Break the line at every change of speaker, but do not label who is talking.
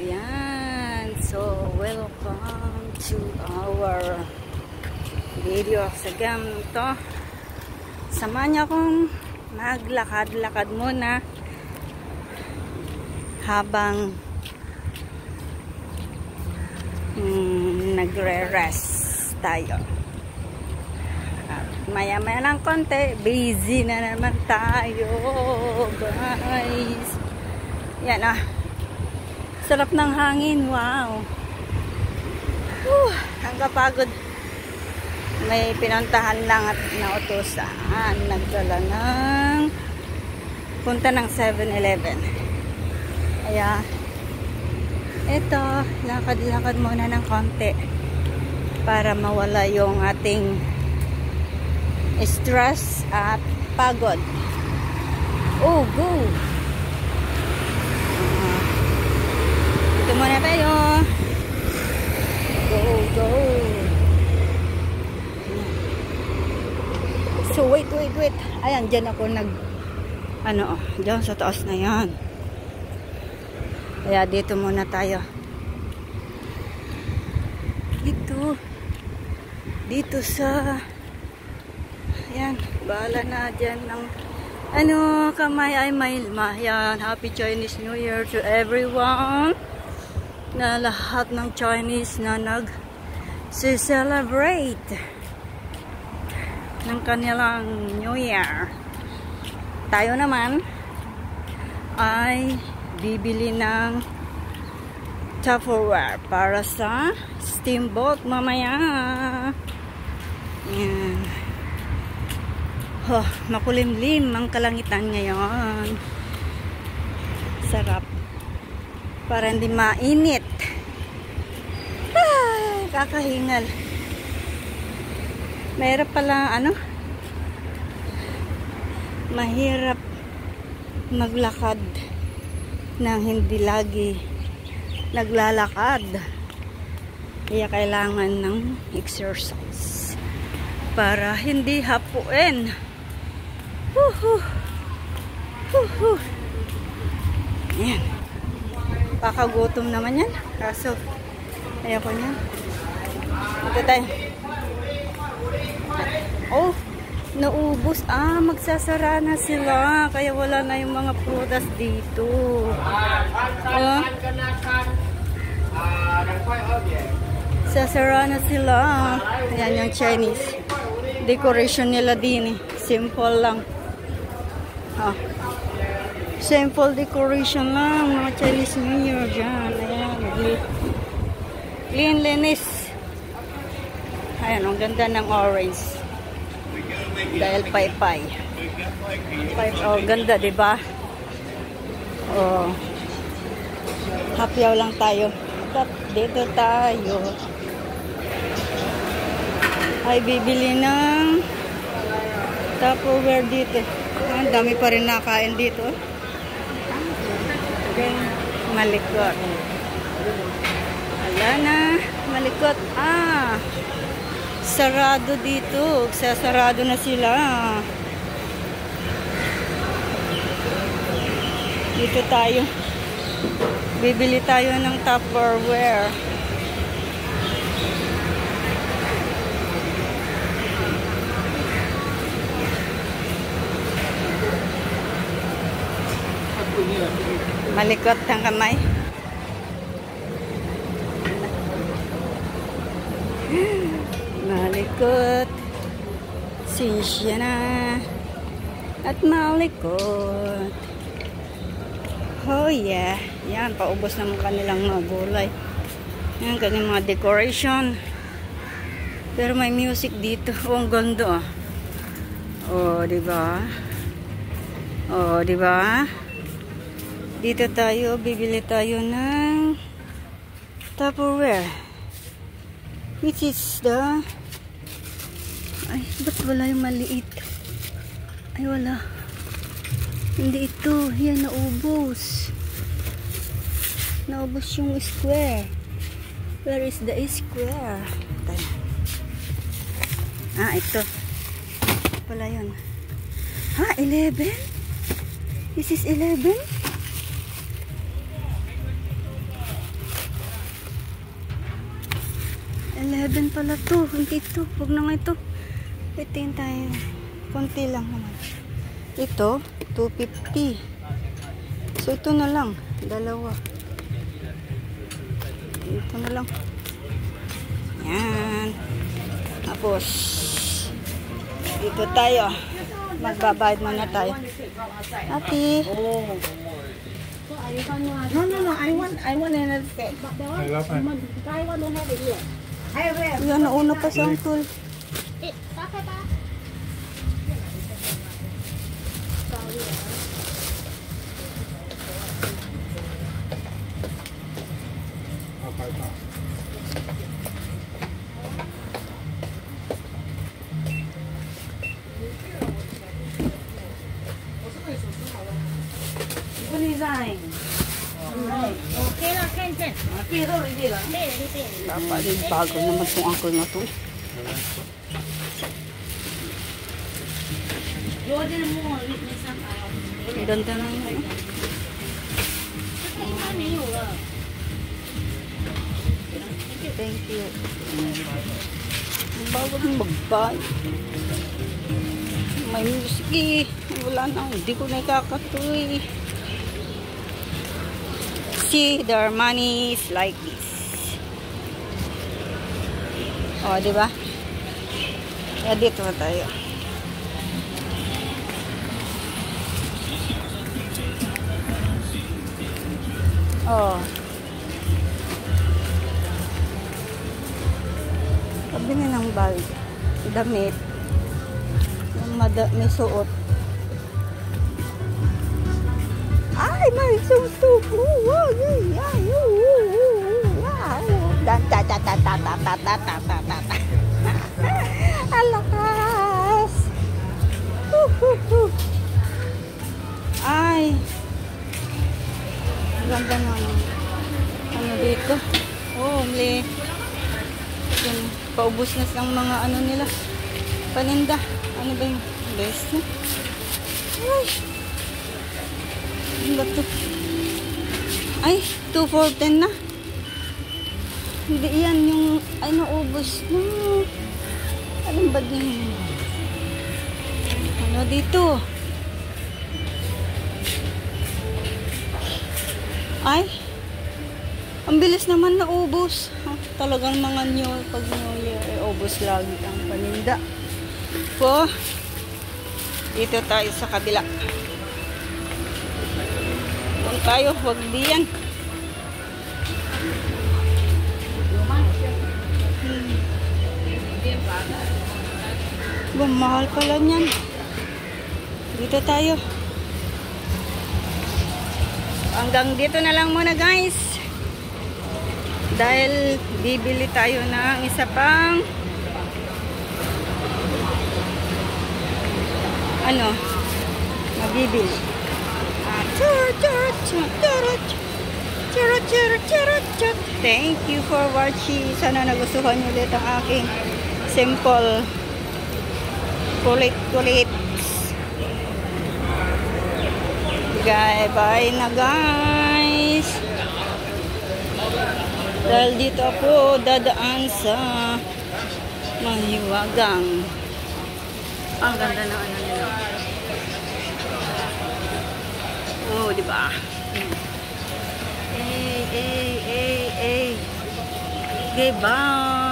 Ayan. So, welcome to our video sa ganito. Samahan niyo akong maglakad-lakad muna habang nagre-rest tayo. At maya-maya ng konti, busy na naman tayo, guys. Yan ah. Sarap ng hangin, wow. Ang kapagod. May pinuntahan lang at nautusan. Nagdala ng punta ng 7-Eleven. Kaya ito, lakad-lakad muna ng konti para mawala yung ating stress at pagod. Oh, go! Dito muna tayo. Go, go. So, wait. Ayan, dyan ako dyan sa taas na yan. Kaya dito muna tayo. Dito sa ayan, bahala na dyan ng kamay ay mailma. Yan, Happy Chinese New Year to everyone. Na lahat ng Chinese na nag-celebrate ng kanilang New Year. Tayo naman ay bibili ng Tupperware para sa steamboat mamaya. Yan. Makulimlim ang kalangitan ngayon. Sarap. Para hindi mainit. Kakahingal. Mahirap pala, mahirap maglakad nang hindi lagi naglalakad. Kaya kailangan ng exercise para hindi hapuin. Ayan. Pakagutom naman yan. Kaso, ayoko niya. Ito tayo. Oh, naubos. Magsasara na sila. Kaya wala na yung mga prutas dito. Sasara na sila. Ayan yung Chinese. Decoration nila din. Simple lang. Simple decoration lang. Mga Chinese New Year dyan. Ayan. Clean, linis. Ayan, ang ganda ng orange. Dahil paypay. Oh, ganda, diba? Oh. Hapyaw lang tayo. Dito tayo. Ay, bibili ng Tupperware dito. Ang dami pa rin nakain dito. Malikot. Wala na. Malikot. Sarado dito. Sasarado na sila. Dito tayo. Bibili tayo ng Tupperware. Malikot ang kamay. Malikot. Sinsya na. At malikot. Oh yeah. Yan, paubos naman kanilang mga gulay. Yan, kanilang mga decoration. Pero may music dito. Ang ganda. Diba? Diba? Dito tayo, bibili tayo ng Tupperware. Which is the... Ay, ba't wala yung maliit? Ay, wala. Hindi ito. Yan, naubos. Naubos yung square. Where is the square? Ito. Wala yun. 11? This is 11? 7 pala to. Hindi ito. Huwag na nga ito. Itin tayo. Konti lang naman. Ito, 250. So, ito na lang. Dalawa. Ito na lang. Yan. Tapos, dito tayo. Magbabayad muna tayo. Ate.
No. I want another set. I want to have it here.
Yan, nauna pa sa uncle.
Design. Okay lah, can. Okay, ready lah.
Dapat din bago naman itong uncle na to. Ang ganda na yun. Thank you. Ang bago ng magbay. May music eh. Wala na. Hindi ko nakakatuloy. See, their money is like this. Oh, di ba? Kaya dito na tayo. Oh. Pabili ng bag. Damit. Yung may suot. Ay, may suot. Alakas. Ay. Ganda na. Ano dito? Oh, may paubos na ng mga ano nila. Paninda. Ano ba yung best na? Ay. Ano ba ito? Ay, 2 for 10 na. Hindi yan yung ay naubos na. Anong ba din? Ano dito? Ay, ang bilis naman naubos. Talagang mga pag New Year, ubos lagi ang paninda. Po, dito tayo sa kabila. Doon tayo, wag diyan. Mahal pala niyan. Dito tayo. Hanggang dito na lang muna guys. Dahil bibili tayo ng isa pang mabibili. Thank you for watching. Sana nagustuhan niyo ulit ang aking simple kulit. Bye na guys. Dahil dito ako dadaan sa Mahiwagang. Ang ganda ng ano nila. Oh, di ba? Hey. Goodbye.